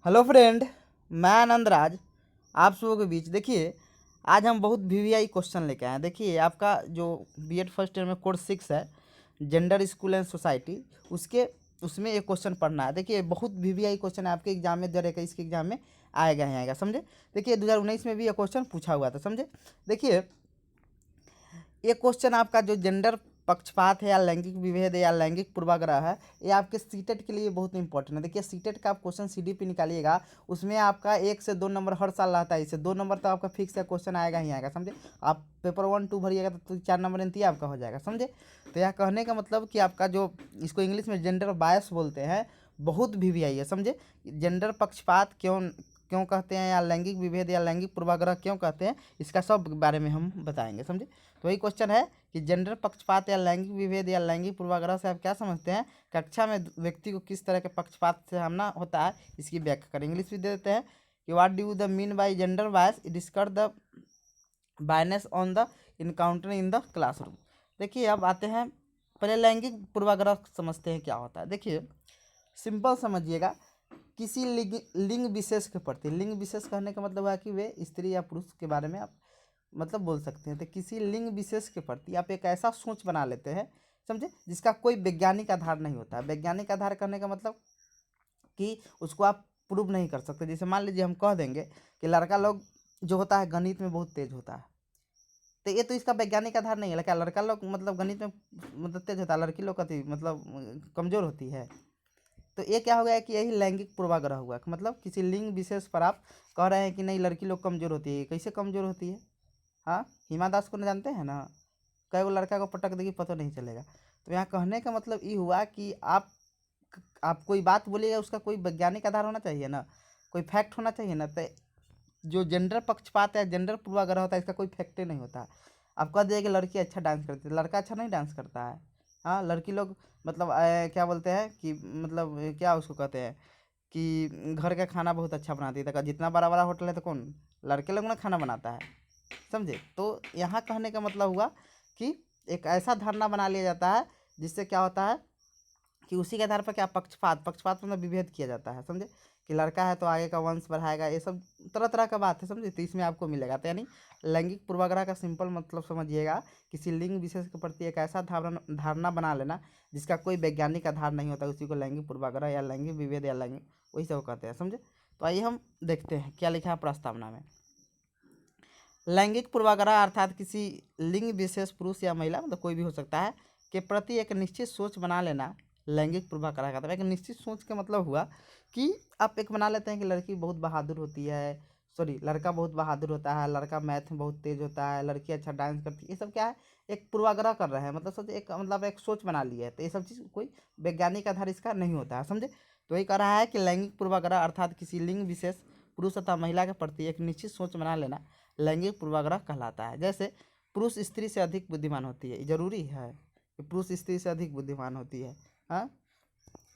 Hello friend, मैं आनंद राज आप सबों के बीच। देखिए, आज हम बहुत वीवीआई क्वेश्चन लेके आए हैं। देखिए, आपका जो बीएड फर्स्ट ईयर में कोर्स 6 है, जेंडर स्कूल एंड सोसाइटी, उसके उसमें एक क्वेश्चन पढ़ना है। देखिए, बहुत वीवीआई क्वेश्चन है आपके एग्जाम में, 2021 के एग्जाम में आएगा ही आएगा, समझे। देखिए, 2019 में भी ये क्वेश्चन पूछा हुआ था, समझे। देखिए, ये क्वेश्चन आपका जो जेंडर पक्षपात है या लैंगिक विभेद है या लैंगिक पूर्वाग्रह है, ये आपके सीटेट के लिए बहुत इंपॉर्टेंट है। देखिए, सीटेट का आप क्वेश्चन सीडीपी निकालिएगा, उसमें आपका 1 से 2 नंबर हर साल रहता है। इससे 2 नंबर तो आपका फिक्स है, क्वेश्चन आएगा ही आएगा, समझे। आप पेपर 1 2 भरिएगा तो 4 नंबर एंती आपका हो जाएगा, समझे। तो यह कहने का मतलब कि आपका जो इसको इंग्लिश में जेंडर बायस बोलते हैं, बहुत वीवीआई है, समझे। जेंडर पक्षपात क्यों क्यों कहते हैं या लैंगिक विभेद या लैंगिक पूर्वाग्रह क्यों कहते हैं, इसका सब बारे में हम बताएंगे, समझे। तो वही क्वेश्चन है कि जेंडर पक्षपात या लैंगिक विभेद या लैंगिक पूर्वाग्रह से आप क्या समझते हैं। कक्षा में व्यक्ति को किस तरह के पक्षपात से सामना होता है, इसकी व्याख्या करें। इंग्लिश भी दे देते हैं कि what do the mean by gender bias, discuss the biases on the encounter in the classroom. देखिए, अब आते हैं, पहले लैंगिक पूर्वाग्रह समझते हैं क्या होता है। देखिए, सिंपल समझिएगा, किसी लिंग विशेष के प्रति, लिंग विशेष कहने का मतलब है कि वे स्त्री या पुरुष के बारे में आप मतलब बोल सकते हैं। तो किसी लिंग विशेष के प्रति आप एक ऐसा सोच बना लेते हैं, समझे, जिसका कोई वैज्ञानिक आधार नहीं होता है। वैज्ञानिक आधार करने का मतलब कि उसको आप प्रूव नहीं कर सकते। जैसे मान लीजिए हम कह देंगे कि लड़का लोग जो होता है गणित में बहुत तेज होता है, तो ये तो इसका वैज्ञानिक आधार नहीं है। क्या लड़का लोग मतलब गणित में मतलब तेज होता है, लड़की लोग कति मतलब कमजोर होती है। तो ये क्या हो गया कि यही लैंगिक पूर्वाग्रह हुआ कि मतलब किसी लिंग विशेष पर आप कह रहे हैं कि नहीं, लड़की लोग कमजोर होती है। कैसे कमजोर होती है? हाँ, हिमा दास को न जानते हैं ना, कई वो लड़का को पटक देगी पता नहीं चलेगा। तो यहाँ कहने का मतलब ये हुआ कि आप कोई बात बोलिएगा, उसका कोई वैज्ञानिक आधार होना चाहिए ना, कोई फैक्ट होना चाहिए ना। तो जो जेंडर पक्षपात है, जेंडर पूर्वाग्रह होता है, इसका कोई फैक्ट ही नहीं होता। आप कह दिए कि लड़की अच्छा डांस करती है, लड़का अच्छा नहीं डांस करता है। हाँ, लड़की लोग मतलब क्या बोलते हैं कि मतलब क्या उसको कहते हैं कि घर का खाना बहुत अच्छा बनाती है। तो जितना बड़ा बड़ा होटल है तो कौन, लड़के लोग ना खाना बनाता है, समझे। तो यहाँ कहने का मतलब हुआ कि एक ऐसा धारणा बना लिया जाता है जिससे क्या होता है कि उसी के आधार पर क्या पक्षपात, पक्षपात मतलब विभेद किया जाता है, समझे। कि लड़का है तो आगे का वंश बढ़ाएगा, ये सब तरह तरह का बात है, समझे। तो इसमें आपको मिलेगा। तो यानी लैंगिक पूर्वाग्रह का सिंपल मतलब समझिएगा, किसी लिंग विशेष के प्रति एक ऐसा धारणा धारणा बना लेना जिसका कोई वैज्ञानिक आधार नहीं होता, उसी को लैंगिक पूर्वाग्रह या लैंगिक विभेद या लैंगिक वही सब कहते हैं, समझे। तो आइए हम देखते हैं क्या लिखा है प्रस्तावना में। लैंगिक पूर्वाग्रह अर्थात किसी लिंग विशेष, पुरुष या महिला मतलब कोई भी हो सकता है, के प्रति एक निश्चित सोच बना लेना लैंगिक पूर्वाग्रह का। एक निश्चित सोच का मतलब हुआ कि आप एक बना लेते हैं कि लड़की बहुत बहादुर होती है, सॉरी, लड़का बहुत बहादुर होता है, लड़का मैथ में बहुत तेज होता है, लड़की अच्छा डांस करती है। ये सब क्या है, एक पूर्वाग्रह कर रहे हैं, मतलब सोच एक मतलब एक सोच बना ली है। तो ये सब चीज़ कोई वैज्ञानिक आधार इसका नहीं होता है, समझे। तो वही कह रहा है कि लैंगिक पूर्वाग्रह अर्थात किसी लिंग विशेष, पुरुष तथा महिला के प्रति एक निश्चित सोच बना लेना लैंगिक पूर्वाग्रह कहलाता है। जैसे पुरुष स्त्री से अधिक बुद्धिमान होती है, जरूरी है कि पुरुष स्त्री से अधिक बुद्धिमान होती है। हाँ,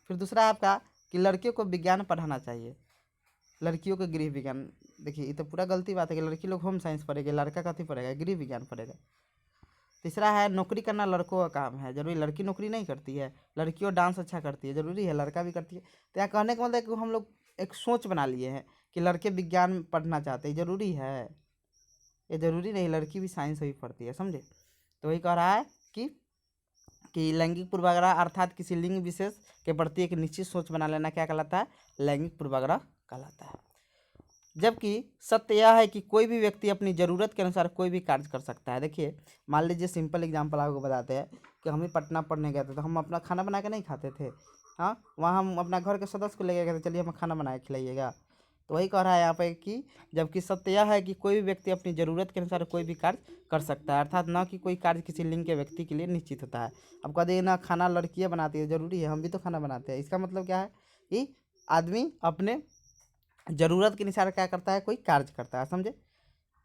फिर दूसरा आपका कि लड़कियों को विज्ञान पढ़ाना चाहिए, लड़कियों को गृह विज्ञान। देखिए, ये तो पूरा गलती बात है कि लड़की लोग होम साइंस पढ़ेगी, लड़का कथी पढ़ेगा, गृह विज्ञान पढ़ेगा। तीसरा है नौकरी करना लड़कों का काम है, जरूरी लड़की नौकरी नहीं करती है। लड़कियों डांस अच्छा करती है, जरूरी है लड़का भी करती है। तो यहाँ कहने का मतलब है कि हम लोग एक सोच बना लिए हैं कि लड़के विज्ञान पढ़ना चाहते हैं, जरूरी है, ये जरूरी नहीं, लड़की भी साइंस ही पढ़ती है, समझे। तो वही कह रहा है कि लैंगिक पूर्वाग्रह अर्थात किसी लिंग विशेष के प्रति एक निश्चित सोच बना लेना क्या कहलाता है, लैंगिक पूर्वाग्रह कहलाता है। जबकि सत्य यह है कि कोई भी व्यक्ति अपनी ज़रूरत के अनुसार कोई भी कार्य कर सकता है। देखिए, मान लीजिए सिंपल एग्जांपल आपको बताते हैं कि हम ही पटना पढ़ने गए थे, तो हम अपना खाना बना के नहीं खाते थे। हाँ, वहाँ हम अपना घर के सदस्य को लेके गए थे, चलिए हमें खाना बना के खिलाइएगा। तो वही कह रहा है यहाँ पे कि जबकि सत्य यह है कि कोई भी व्यक्ति अपनी ज़रूरत के अनुसार कोई भी कार्य कर सकता है, अर्थात न कि कोई कार्य किसी लिंग के व्यक्ति के लिए निश्चित होता है। अब कह दिए ना, खाना लड़कियाँ बनाती है, ज़रूरी है, हम भी तो खाना बनाते हैं। इसका मतलब क्या है कि आदमी अपने ज़रूरत के अनुसार क्या करता है, कोई कार्य करता है, समझे।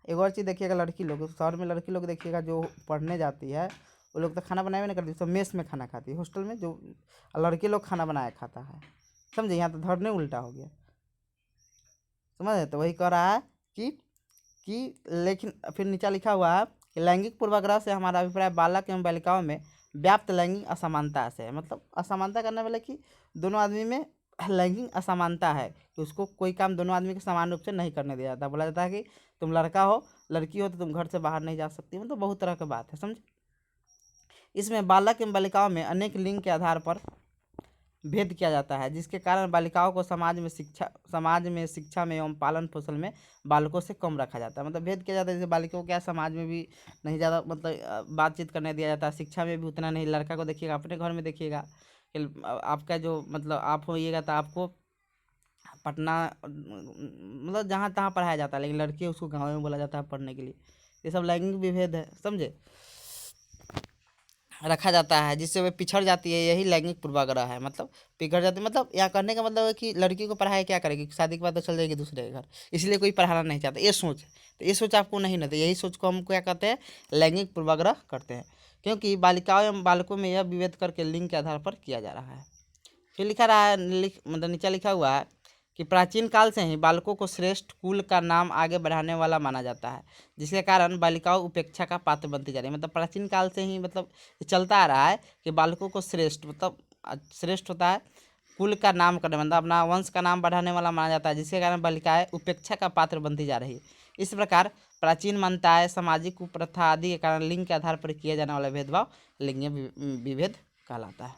एक और चीज़ देखिएगा, लड़की लोग, शहर में लड़की लोग देखिएगा जो पढ़ने जाती है, वो लोग तो खाना बनाए नहीं करती, तो मेस में खाना खाती है, हॉस्टल में जो लड़के लोग खाना बनाया खाता है, समझे। यहाँ तो धरने उल्टा हो गया, समझे। तो वही कह रहा है कि लेकिन फिर नीचे लिखा हुआ है कि लैंगिक पूर्वाग्रह से हमारा अभिप्राय बालक एवं बालिकाओं में व्याप्त लैंगिक असमानता से है। मतलब असमानता करने वाले कि दोनों आदमी में लैंगिक असमानता है कि उसको कोई काम दोनों आदमी के समान रूप से नहीं करने दिया जाता। बोला जाता है कि तुम लड़का हो लड़की हो तो तुम घर से बाहर नहीं जा सकती, मतलब बहुत तरह की बात है, समझे। इसमें बालक एवं बालिकाओं में अनेक लिंग के आधार पर भेद किया जाता है, जिसके कारण बालिकाओं को समाज में शिक्षा में एवं पालन पोषण में बालकों से कम रखा जाता है। मतलब भेद किया जाता है, जैसे बालिकाओं को क्या समाज में भी नहीं ज़्यादा मतलब बातचीत करने दिया जाता है, शिक्षा में भी उतना नहीं। लड़का को देखिएगा अपने घर में देखिएगा कि आपका जो मतलब आप होइएगा तो आपको पटना मतलब जहाँ तहाँ पढ़ाया जाता है, लेकिन लड़की उसको गाँव में बोला जाता है पढ़ने के लिए। ये सब लैंगिक विभेद है, समझे, रखा जाता है, जिससे वे पिछड़ जाती है। यही लैंगिक पूर्वाग्रह है, मतलब पिछड़ जाती है। मतलब यहाँ करने का मतलब है कि लड़की को पढ़ाया क्या करेगी, शादी के बाद तो चल जाएगी दूसरे के घर, इसलिए कोई पढ़ाना नहीं चाहता, ये सोच है। तो ये सोच आपको नहीं ना, तो यही सोच को हम क्या कहते हैं, लैंगिक पूर्वाग्रह करते हैं, क्योंकि बालिकाओं एवं बालकों में यह विभेद करके लिंग के आधार पर किया जा रहा है। फिर लिखा रहा है मतलब नीचे लिखा हुआ है कि प्राचीन काल से ही बालकों को श्रेष्ठ कुल का नाम आगे बढ़ाने वाला माना जाता है, जिसके कारण बालिकाओं उपेक्षा का पात्र बनती जा रही है। मतलब प्राचीन काल से ही मतलब चलता आ रहा है कि बालकों को श्रेष्ठ मतलब श्रेष्ठ होता है, कुल का नाम करने मतलब अपना वंश का नाम बढ़ाने वाला माना जाता है, जिसके कारण बालिकाएं उपेक्षा का पात्र बनती जा रही है। इस प्रकार प्राचीन मान्यताएं, सामाजिक कुप्रथा आदि के कारण लिंग के आधार पर किया जाने वाला भेदभाव लिंगीय विभेद कहलाता है।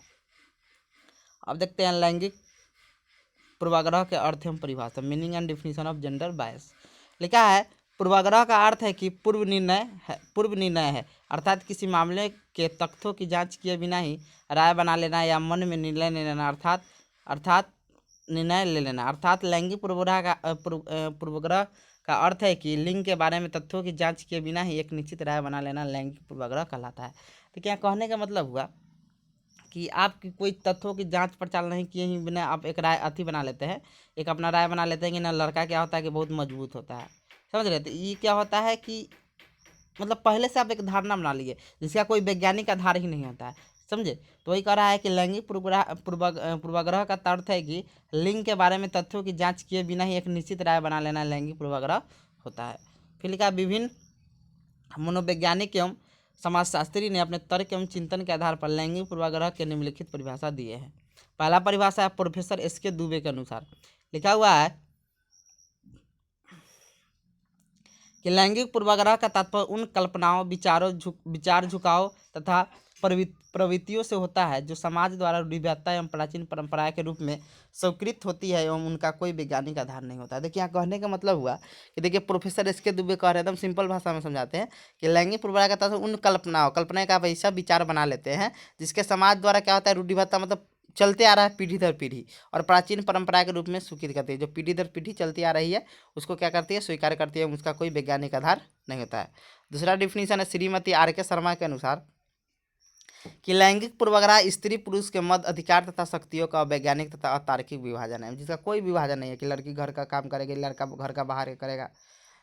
अब देखते हैं लैंगिक पूर्वाग्रह के अर्थ एवं परिभाषा, meaning and definition of gender bias. लिखा है पूर्वाग्रह का अर्थ है कि पूर्व निर्णय है, अर्थात किसी मामले के तथ्यों की जांच किए बिना ही राय बना लेना या मन में निर्णय ले लेना, अर्थात निर्णय ले लेना। अर्थात लैंगिक पूर्वाग्रह का अर्थ है कि लिंग के बारे में तथ्यों की जांच किए बिना ही एक निश्चित राय बना लेना लैंगिक पूर्वाग्रह कहलाता है। तो क्या कहने का मतलब हुआ कि आप कोई तथ्यों की जांच पड़ताल नहीं किए ही बिना आप एक राय बना लेते हैं, एक अपना राय बना लेते हैं कि ना लड़का क्या होता है कि बहुत मजबूत होता है, समझ रहे। तो ये क्या होता है कि मतलब पहले से आप एक धारणा बना लिए जिसका कोई वैज्ञानिक आधार ही नहीं होता है, समझे। तो वही कह रहा है कि लैंगिक पूर्वाग्रह का अर्थ है कि लिंग के बारे में तथ्यों की जाँच किए बिना ही एक निश्चित राय बना लेना लैंगिक पूर्वाग्रह होता है। फिर लिखा विभिन्न मनोवैज्ञानिक एवं समाजशास्त्री ने अपने तर्क एवं चिंतन के आधार पर लैंगिक पूर्वाग्रह के निम्नलिखित परिभाषा दिए हैं। पहला परिभाषा है प्रोफेसर SK दुबे के अनुसार, लिखा हुआ है कि लैंगिक पूर्वाग्रह का तात्पर्य उन कल्पनाओं, विचार झुकाव तथा प्रवृत्तियों से होता है जो समाज द्वारा रूढ़िवादिता एवं प्राचीन परंपरा के रूप में स्वीकृत होती है एवं उनका कोई वैज्ञानिक आधार नहीं होता है। देखिए यहाँ कहने का मतलब हुआ कि देखिए प्रोफेसर SK दुबे कह रहे हैं, एकदम सिंपल भाषा में समझाते हैं कि लैंगिक पूर्वाग्रह का तात्पर्य उन कल्पना का वैसा विचार बना लेते हैं जिसके समाज द्वारा क्या होता है, रूढ़िवादिता मतलब चलते आ रहा है पीढ़ी दर पीढ़ी, और प्राचीन परंपरा के रूप में स्वीकृत करती है। जो पीढ़ी दर पीढ़ी चलती आ रही है उसको क्या करती है, स्वीकार करती है, उसका कोई वैज्ञानिक आधार नहीं होता है। दूसरा डिफिनीशन है श्रीमती RK शर्मा के अनुसार कि लैंगिक पूर्वाग्रह स्त्री पुरुष के मध्य अधिकार तथा शक्तियों का वैज्ञानिक तथा अतार्किक विभाजन है, जिसका कोई विभाजन नहीं है कि लड़की घर का काम करेगी, लड़का घर का बाहर करेगा,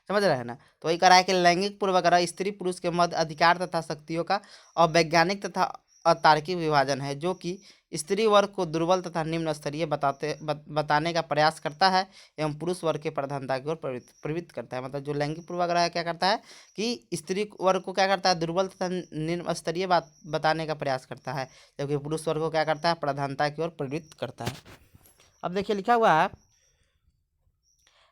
समझ रहे हैं ना। तो वही करा है कि लैंगिक पूर्वाग्रह स्त्री पुरुष के मध्य अधिकार तथा शक्तियों का अवैज्ञानिक तथा अतार्किक विभाजन है, जो कि स्त्री वर्ग को दुर्बल तथा निम्न स्तरीय बताने का प्रयास करता है एवं पुरुष वर्ग के प्रधानता की ओर प्रवृत्त करता है। मतलब जो लैंगिक पूर्वाग्रह क्या करता है कि स्त्री वर्ग को क्या करता है, दुर्बल तथा निम्न स्तरीय बताने का प्रयास करता है, जबकि पुरुष वर्ग को क्या करता है, प्रधानता की ओर प्रवृत्त करता है। अब देखिए लिखा हुआ है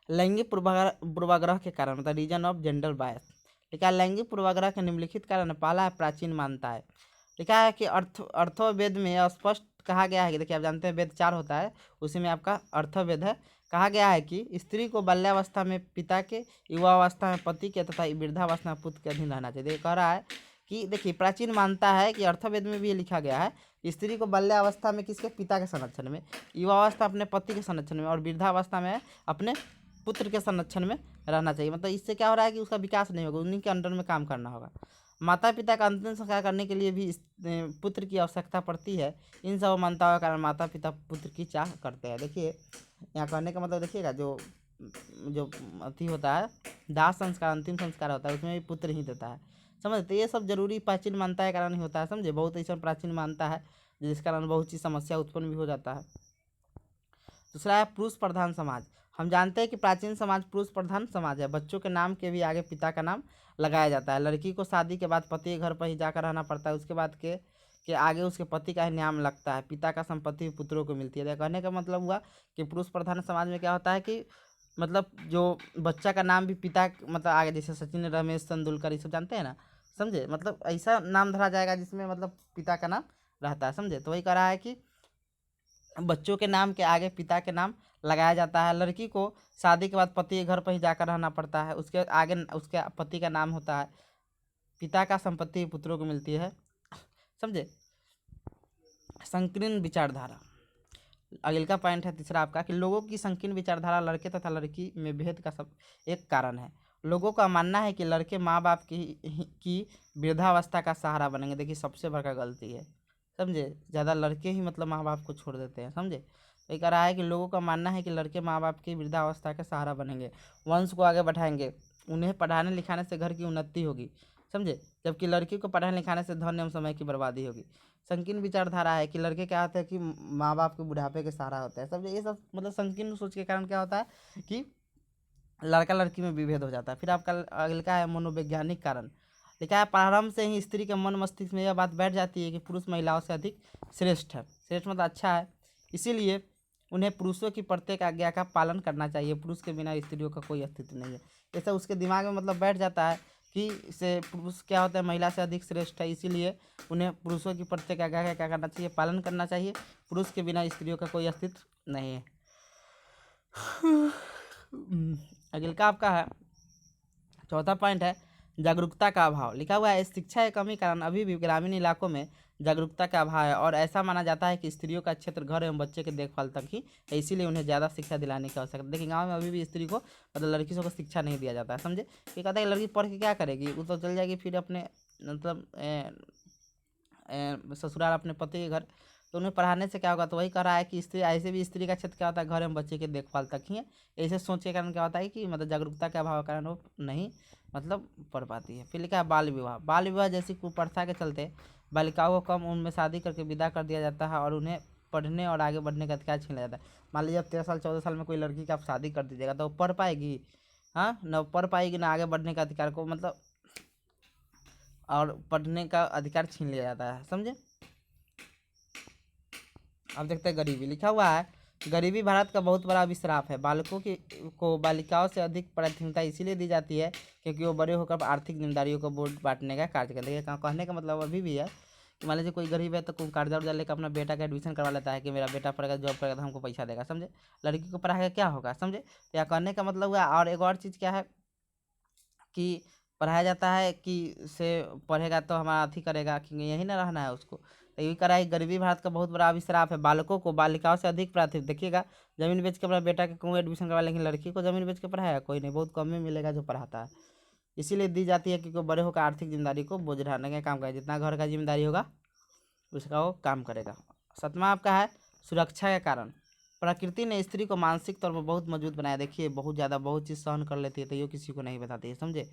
लैंगिक पूर्वाग्रह के कारण मतलब रीजन ऑफ जेंडर बायस। लिखा है लैंगिक पूर्वाग्रह के निम्नलिखित कारण पहला है प्राचीन मान्यता है। लिखा है कि अर्थवेद में स्पष्ट कहा गया है कि देखिए आप जानते हैं वेद 4 होता है, उसी में आपका अर्थवेद है। कहा गया है कि स्त्री को बाल्यावस्था में पिता के, युवावस्था में पति के तथा वृद्धावस्था में पुत्र के अधीन रहना चाहिए। कह रहा है कि देखिए प्राचीन मानता है कि अर्थवेद में भी ये लिखा गया है कि स्त्री को बाल्यावस्था में किसके, पिता के संरक्षण में, युवावस्था अपने पति के संरक्षण में, और वृद्धावस्था में अपने पुत्र के संरक्षण में रहना चाहिए। मतलब इससे क्या हो रहा है कि उसका विकास नहीं होगा, उन्हीं के अंडर में काम करना होगा। माता पिता का अंतिम संस्कार करने के लिए भी पुत्र की आवश्यकता पड़ती है। इन सब मान्यताओं के कारण माता पिता पुत्र की चाह करते हैं। देखिए यहाँ कहने का मतलब देखिएगा जो जो अति होता है दाह संस्कार, अंतिम संस्कार होता है, उसमें भी पुत्र ही देता है, समझते। ये सब जरूरी प्राचीन मान्यता के कारण ही होता है, समझे। बहुत ऐसा प्राचीन मान्यता है जिस कारण बहुत सी समस्या उत्पन्न भी हो जाता है। दूसरा है पुरुष प्रधान समाज। हम जानते हैं कि प्राचीन समाज पुरुष प्रधान समाज है। बच्चों के नाम के भी आगे पिता का नाम लगाया जाता है। लड़की को शादी के बाद पति के घर पर ही जाकर रहना पड़ता है। उसके बाद के के आगे उसके पति का ही नाम लगता है। पिता का संपत्ति पुत्रों को मिलती है। कहने का मतलब हुआ कि पुरुष प्रधान समाज में क्या होता है कि मतलब जो बच्चा का नाम भी पिता मतलब आगे, जैसे सचिन, रमेश, तेंदुलकर, ये सब जानते हैं ना, समझे, मतलब ऐसा नाम धरा जाएगा जिसमें मतलब पिता का नाम रहता है, समझे। तो वही कह रहा है कि बच्चों के नाम के आगे पिता के नाम लगाया जाता है। लड़की को शादी के बाद पति के घर पर ही जाकर रहना पड़ता है, उसके आगे उसके पति का नाम होता है। पिता का संपत्ति पुत्रों को मिलती है, समझे। संकीर्ण विचारधारा, अगले का पॉइंट है तीसरा आपका कि लोगों की संकीर्ण विचारधारा लड़के तथा लड़की में भेद का सब एक कारण है। लोगों का मानना है कि लड़के माँ बाप की वृद्धावस्था का सहारा बनेंगे। देखिए सबसे बड़ा गलती है, समझे। ज़्यादा लड़के ही मतलब माँ बाप को छोड़ देते हैं, समझे। तो ये कह रहा है कि लोगों का मानना है कि लड़के माँ बाप की वृद्धावस्था का सहारा बनेंगे, वंश को आगे बढ़ाएंगे, उन्हें पढ़ाने लिखाने से घर की उन्नति होगी, समझे। जबकि लड़की को पढ़ाने लिखाने से धन एवं समय की बर्बादी होगी। संकीर्ण विचारधारा है कि लड़के क्या होते हैं कि माँ बाप के बुढ़ापे के सहारा होते हैं, समझे। ये सब मतलब संकीर्ण सोच के कारण क्या होता है कि लड़का लड़की में विभेद हो जाता है। फिर आपका अगले का है मनोवैज्ञानिक कारण। लिखा है प्रारंभ से ही स्त्री के मन मस्तिष्क में यह बात बैठ जाती है कि पुरुष महिलाओं से अधिक श्रेष्ठ है। श्रेष्ठ मतलब अच्छा है, इसीलिए उन्हें पुरुषों की प्रत्येक आज्ञा का पालन करना चाहिए। पुरुष के बिना स्त्रियों का कोई अस्तित्व नहीं है। ऐसा उसके दिमाग में मतलब बैठ जाता है कि से पुरुष क्या होता है, महिला से अधिक श्रेष्ठ है, इसीलिए उन्हें पुरुषों की प्रत्येक आज्ञा का क्या करना चाहिए, पालन करना चाहिए। पुरुष के बिना स्त्रियों का कोई अस्तित्व नहीं है। अगले का आपका है चौथा पॉइंट है जागरूकता का अभाव। लिखा हुआ है शिक्षा के कमी कारण अभी भी ग्रामीण इलाकों में जागरूकता का अभाव है और ऐसा माना जाता है कि स्त्रियों का क्षेत्र घर एवं बच्चे के देखभाल तक ही है, इसीलिए उन्हें ज़्यादा शिक्षा दिलाने की आवश्यकता। देखिए गाँव में अभी भी स्त्री को मतलब लड़की को शिक्षा नहीं दिया जाता है, समझे। ये कहता है कि लड़की पढ़ के क्या करेगी, वो तो चल जाएगी फिर अपने मतलब ससुराल अपने पति के घर, तो उन्हें पढ़ाने से क्या होगा। तो वही कह रहा है कि स्त्री ऐसे भी स्त्री का क्षेत्र क्या होता है, घर एवं बच्चे के देखभाल तक ही है। ऐसे सोच के कारण क्या होता है कि मतलब जागरूकता के अभाव के कारण वो नहीं मतलब पढ़ पाती है। फिर लिखा है बाल विवाह। बाल विवाह जैसी कुप्रथा के चलते बालिकाओं को कम उम्र में शादी करके विदा कर दिया जाता है और उन्हें पढ़ने और आगे बढ़ने का अधिकार छीन लिया जाता है। मान लीजिए अब 13 साल 14 साल में कोई लड़की का आप शादी कर दीजिएगा तो वो पढ़ पाएगी, हाँ, न पढ़ पाएगी ना आगे बढ़ने का अधिकार को मतलब और पढ़ने का अधिकार छीन लिया जाता है, समझे। अब देखते हैं गरीबी। लिखा हुआ है गरीबी भारत का बहुत बड़ा अभिशाप है। बालकों की को बालिकाओं से अधिक प्राथमिकता इसीलिए दी जाती है क्योंकि वो बड़े होकर आर्थिक जिम्मेदारियों को बोझ बांटने का कार्य करते हैं। कहने का मतलब अभी भी है कि मान लीजिए कोई गरीब है तो कोई कर्जा उर्जा लेकर अपना बेटा का एडमिशन करवा लेता है कि मेरा बेटा पढ़ेगा, जॉब करेगा तो हमको पैसा देगा, समझे। लड़की को पढ़ाएगा क्या होगा, समझे। तो यह कहने का मतलब हुआ। और एक और चीज़ क्या है कि पढ़ाया जाता है कि से पढ़ेगा तो हमारा अथी करेगा कि यही ना रहना है उसको। तो यही करा है गरीबी भारत का बहुत बड़ा अभिशाप है। बालकों को बालिकाओं से अधिक प्राथमिकता, देखिएगा जमीन बेच के अपना बेटा के कहूँ एडमिशन करवा, लेकिन लड़की को जमीन बेच के पढ़ाया कोई नहीं, बहुत कम में मिलेगा जो पढ़ाता है। इसीलिए दी जाती है क्योंकि बड़े होकर आर्थिक जिम्मेदारी को बोझ उठाने का काम करेगा, जितना घर का जिम्मेदारी होगा उसका वो काम करेगा। सातवां आपका है सुरक्षा के कारण। प्रकृति ने स्त्री को मानसिक तौर पर बहुत मजबूत बनाया। देखिए बहुत ज़्यादा बहुत चीज़ सहन कर लेती है तो ये किसी को नहीं बताती है, समझे।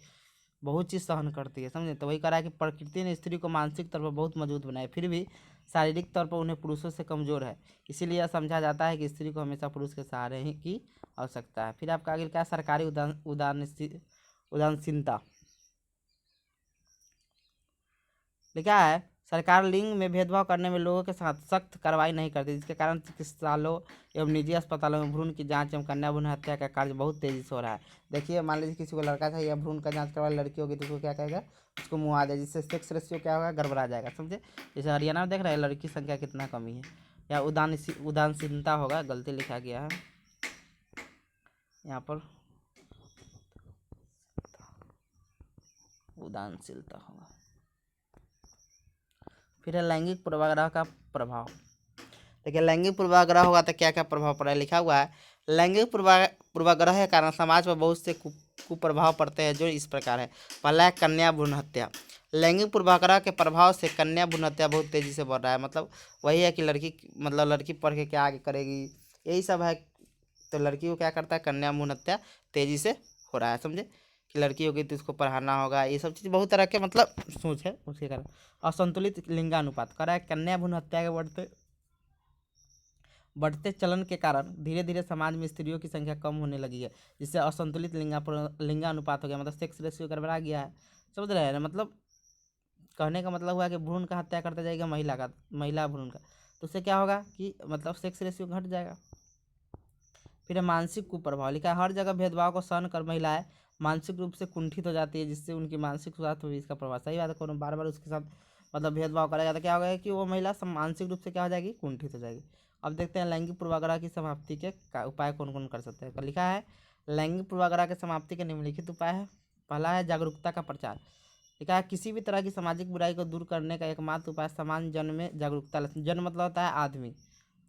बहुत चीज़ सहन करती है, समझे। तो वही कह रहा है कि प्रकृति ने स्त्री को मानसिक तौर पर बहुत मजबूत बनाया, फिर भी शारीरिक तौर पर उन्हें पुरुषों से कमजोर है। इसीलिए यह समझा जाता है कि स्त्री को हमेशा पुरुष के सहारे ही की आवश्यकता है। फिर आपका आगे क्या है सरकारी उदासीनता। लिखा है सरकार लिंग में भेदभाव करने में लोगों के साथ सख्त कार्रवाई नहीं करती, जिसके कारण चिकित्सालयों एवं निजी अस्पतालों में भ्रूण की जांच एवं कन्या भ्रूण हत्या का कार्य बहुत तेजी से हो रहा है। देखिए मान लीजिए किसी को लड़का चाहिए, भ्रूण का जांच करवा, लड़की होगी तो उसको क्या कहेगा, उसको मुआ दे, जिससे सेक्स रेशियो क्या होगा, गड़बड़ा जाएगा, समझे। जैसे हरियाणा में देख रहे हैं लड़की संख्या कितना कमी है, या उदासीनता होगा, गलती लिखा गया है यहाँ पर, उदासीनता होगा। फिर है लैंगिक पूर्वाग्रह का प्रभाव। देखिए लैंगिक पूर्वाग्रह होगा तो क्या क्या प्रभाव पड़ा है। लिखा हुआ है लैंगिक पूर्वाग्रह के कारण समाज पर बहुत से कुप्रभाव पड़ते हैं जो इस प्रकार है। पहला है कन्या भ्रूण हत्या। लैंगिक पूर्वाग्रह के प्रभाव से कन्या भ्रूण हत्या बहुत तेजी से बढ़ रहा है। मतलब वही है कि लड़की पढ़ के क्या आगे करेगी, यही सब है। तो लड़की को क्या करता है, कन्या भ्रूण हत्या तेजी से हो रहा है, समझे। कि लड़की होगी तो उसको पढ़ाना होगा, ये सब चीज़ बहुत तरह के मतलब सोच है उसके कारण। असंतुलित लिंगानुपात करा है कन्या भ्रूण हत्या के बढ़ते चलन के कारण धीरे धीरे समाज में स्त्रियों की संख्या कम होने लगी है, जिससे असंतुलित लिंगानुपात हो गया, मतलब सेक्स रेशियो गड़बड़ा गया है, समझ रहे हैं ना। मतलब कहने का मतलब हुआ कि भ्रूण का हत्या करता जाएगा महिला भ्रूण का, तो उससे क्या होगा कि मतलब सेक्स रेशियो घट जाएगा। फिर है मानसिक कुप्रभाव, लिखा है हर जगह भेदभाव को सहन कर महिलाएं मानसिक रूप से कुंठित हो जाती है, जिससे उनकी मानसिक स्वास्थ्य पर भी इसका प्रभाव। सही बात है, कोनो बार बार उसके साथ मतलब भेदभाव करेगा तो क्या होगा कि वो महिला मानसिक रूप से क्या हो जाएगी, कुंठित हो जाएगी। अब देखते हैं लैंगिक पूर्वाग्रह की समाप्ति के उपाय कौन कौन कर सकते हैं। तो लिखा है लैंगिक पूर्वाग्रह के समाप्ति के निम्नलिखित उपाय है। पहला है जागरूकता का प्रचार, लिखा है किसी भी तरह की सामाजिक बुराई को दूर करने का एकमात्र उपाय समान जन में जागरूकता, जन मतलब होता है आदमी,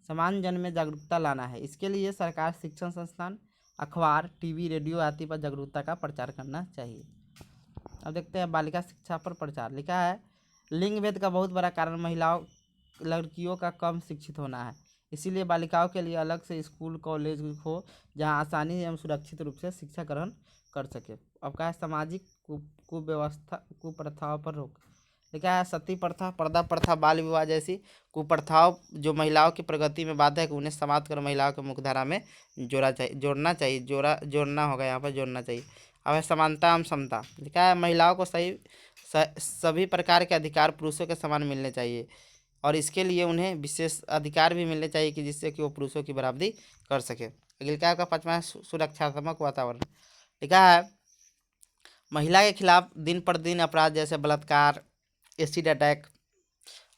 समान जन में जागरूकता लाना है। इसके लिए सरकार, शिक्षण संस्थान, अखबार, टीवी, रेडियो आदि पर जागरूकता का प्रचार करना चाहिए। अब देखते हैं बालिका शिक्षा पर प्रचार, लिखा है लिंग भेद का बहुत बड़ा कारण महिलाओं लड़कियों का कम शिक्षित होना है, इसीलिए बालिकाओं के लिए अलग से स्कूल कॉलेज हो जहां आसानी एवं सुरक्षित रूप से शिक्षा ग्रहण कर सके। अब क्या है सामाजिक कुव्यवस्था कुप्रथाओं पर रोक, लिखा है सती प्रथा, पर्दा प्रथा, बाल विवाह जैसी कुप्रथाओं जो महिलाओं की प्रगति में बाधक है, उन्हें समाप्त कर महिलाओं के मुख्यधारा में जोड़ना चाहिए, जोड़ना होगा यहाँ पर, जोड़ना चाहिए। अब है समानता एवं समता, लिखा है महिलाओं को सभी प्रकार के अधिकार पुरुषों के समान मिलने चाहिए और इसके लिए उन्हें विशेष अधिकार भी मिलने चाहिए कि जिससे कि वो पुरुषों की बराबरी कर सके। लिखा है पाँचवा है सुरक्षात्मक वातावरण, लिखा है महिला के खिलाफ दिन पर दिन अपराध जैसे बलात्कार, एसिड अटैक,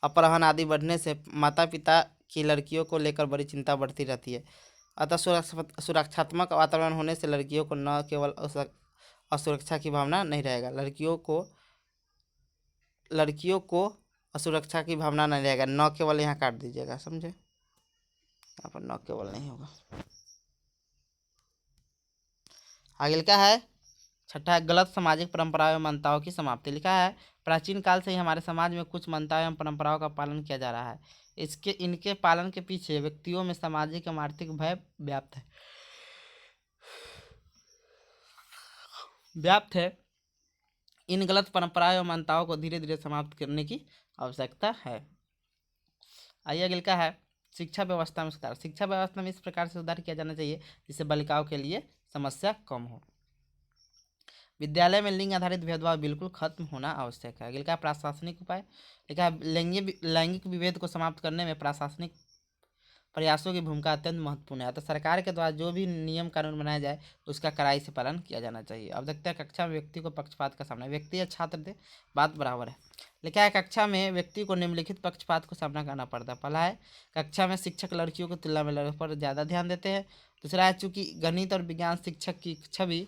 अपहरण आदि बढ़ने से माता पिता की लड़कियों को लेकर बड़ी चिंता बढ़ती रहती है। अतः सुरक्षात्मक वातावरण होने से लड़कियों को न केवल असुरक्षा की भावना नहीं रहेगा, लड़कियों को असुरक्षा की भावना नहीं रहेगा। न केवल यहाँ काट दीजिएगा, समझे, यहाँ पर न केवल नहीं होगा। आगे लिखा है छठा है गलत सामाजिक परंपराओं एवं मान्यताओं की समाप्ति, लिखा है प्राचीन काल से ही हमारे समाज में कुछ मान्यताओं एवं परंपराओं का पालन किया जा रहा है। इनके पालन के पीछे व्यक्तियों में सामाजिक एवं आर्थिक भय व्याप्त है। इन गलत परंपराओं एवं मान्यताओं को धीरे धीरे समाप्त करने की आवश्यकता है। आइए अगले का है शिक्षा व्यवस्था में सुधार, शिक्षा व्यवस्था में इस प्रकार से सुधार किया जाना चाहिए जिससे बालिकाओं के लिए समस्या कम हो। विद्यालय में लिंग आधारित भेदभाव बिल्कुल खत्म होना आवश्यक है। अगले का प्रशासनिक उपाय, लिखा है लैंगिक विभेद को समाप्त करने में प्रशासनिक प्रयासों की भूमिका अत्यंत महत्वपूर्ण है। तो सरकार के द्वारा जो भी नियम कानून बनाया जाए उसका कड़ाई से पालन किया जाना चाहिए। अब देखते हैं कक्षा में व्यक्ति को पक्षपात का सामना, व्यक्ति या छात्र दे बात बराबर है। लिखा है कक्षा में व्यक्ति को निम्नलिखित पक्षपात को सामना करना पड़ता है। पहला है कक्षा में शिक्षक लड़कियों की तुलना में लड़कों पर ज़्यादा ध्यान देते हैं। दूसरा है चूँकि गणित और विज्ञान शिक्षक की छवि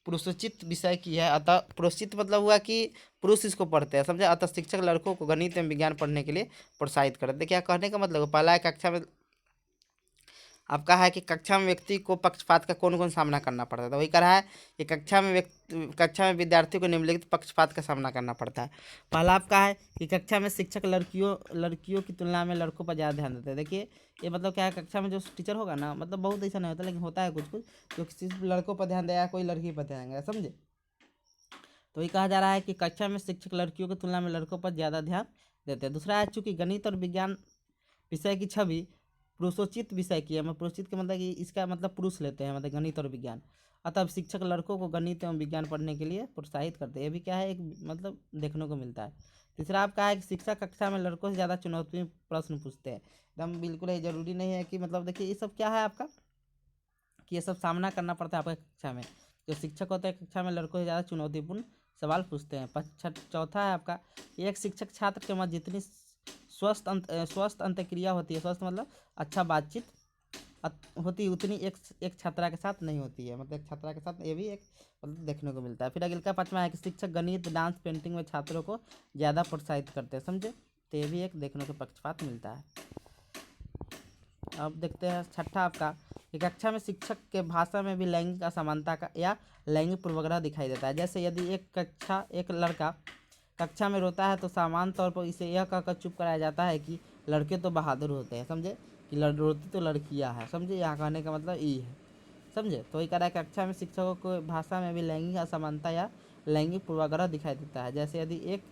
पुरुषोचित विषय की है, अतः पुरुषित मतलब हुआ कि पुरुष इसको पढ़ते हैं, समझे, अतः शिक्षक लड़कों को गणित एवं विज्ञान पढ़ने के लिए प्रोत्साहित करते हैं। क्या कहने का मतलब पहला है कक्षा में अब कहा है कि कक्षा में व्यक्ति को पक्षपात का कौन कौन सामना करना पड़ता है, तो वही कहा है कि कक्षा में विद्यार्थी को निम्नलिखित पक्षपात का सामना करना पड़ता है। पहला आपका है कि कक्षा में शिक्षक लड़कियों की तुलना में लड़कों पर ज़्यादा ध्यान देते हैं। देखिए ये मतलब क्या है, कक्षा में जो टीचर होगा ना, मतलब बहुत ऐसा नहीं होता लेकिन होता है कुछ जो किसी लड़कों पर ध्यान देगा, कोई लड़की पर ध्यान देगा, समझे। तो ये कहा जा रहा है कि कक्षा में शिक्षक लड़कियों की तुलना में लड़कों पर ज़्यादा ध्यान देते हैं। दूसरा है चूँकि गणित और विज्ञान विषय की छवि पुरुषोचित विषय की है, मैं पुरुषोचित के मतलब कि इसका मतलब पुरुष लेते हैं, मतलब गणित और विज्ञान, अतः शिक्षक लड़कों को गणित एवं विज्ञान पढ़ने के लिए प्रोत्साहित करते हैं। ये भी क्या है, एक मतलब देखने को मिलता है। तीसरा आपका है कि शिक्षक कक्षा में लड़कों से ज़्यादा चुनौतीपूर्ण प्रश्न पूछते हैं। एकदम बिल्कुल ही ज़रूरी नहीं है कि मतलब देखिए ये सब क्या है आपका कि ये सब सामना करना पड़ता है आपका कक्षा में। जो शिक्षक होते हैं कक्षा में लड़कों से ज़्यादा चुनौतीपूर्ण सवाल पूछते हैं। चौथा है आपका एक शिक्षक छात्र के मध्य जितनी स्वस्थ अंतक्रिया होती है, स्वस्थ मतलब अच्छा बातचीत होती उतनी एक छात्रा के साथ नहीं होती है, मतलब एक छात्रा के साथ, ये भी एक मतलब देखने को मिलता है। फिर अगले का पाँचवा है कि शिक्षक गणित, डांस, पेंटिंग में छात्रों को ज़्यादा प्रोत्साहित करते हैं, समझे, तो ये भी एक देखने को पक्षपात मिलता है। अब देखते हैं छठा आपका कि कक्षा में शिक्षक के भाषा में भी लैंगिक असमानता का या लैंगिक पूर्वाग्रह दिखाई देता है। जैसे यदि एक लड़का कक्षा में रोता है तो सामान्य तौर पर इसे यह कहकर चुप कराया जाता है कि लड़के तो बहादुर होते हैं, समझे, कि रोती तो लड़कियां हैं, समझे, यहाँ कहने का मतलब ये है, समझे। तो ये कह रहा है कक्षा में शिक्षकों को भाषा में भी लैंगिक असमानता या लैंगिक पूर्वाग्रह दिखाई देता है। जैसे यदि एक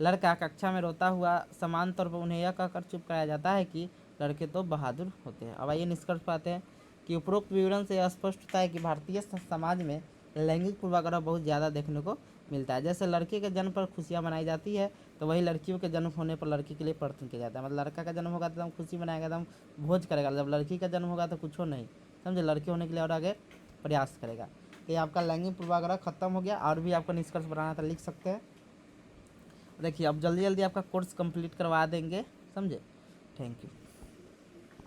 लड़का कक्षा में रोता हुआ समान तौर पर उन्हें यह कहकर चुप कराया जाता है कि लड़के तो बहादुर होते हैं। अब आइए निष्कर्ष पाते हैं कि उपरोक्त विवरण से स्पष्ट होता है कि भारतीय समाज में लैंगिक पूर्वाग्रह बहुत ज़्यादा देखने को मिलता है। जैसे लड़के के जन्म पर खुशियाँ मनाई जाती है तो वही लड़कियों के जन्म होने पर लड़की के लिए प्रार्थना किया जाता है। मतलब लड़का का जन्म होगा तो एकदम खुशी मनाएगा, एकदम भोज करेगा। जब लड़की का जन्म होगा तो कुछ नहीं, समझे, लड़के होने के लिए और आगे प्रयास करेगा। तो ये आपका लैंगिक पूर्वाग्रह खत्म हो गया। और भी आपको निष्कर्ष बनाना था, लिख सकते हैं। देखिए अब जल्दी जल्दी आपका कोर्स कंप्लीट करवा देंगे, समझे। Thank you.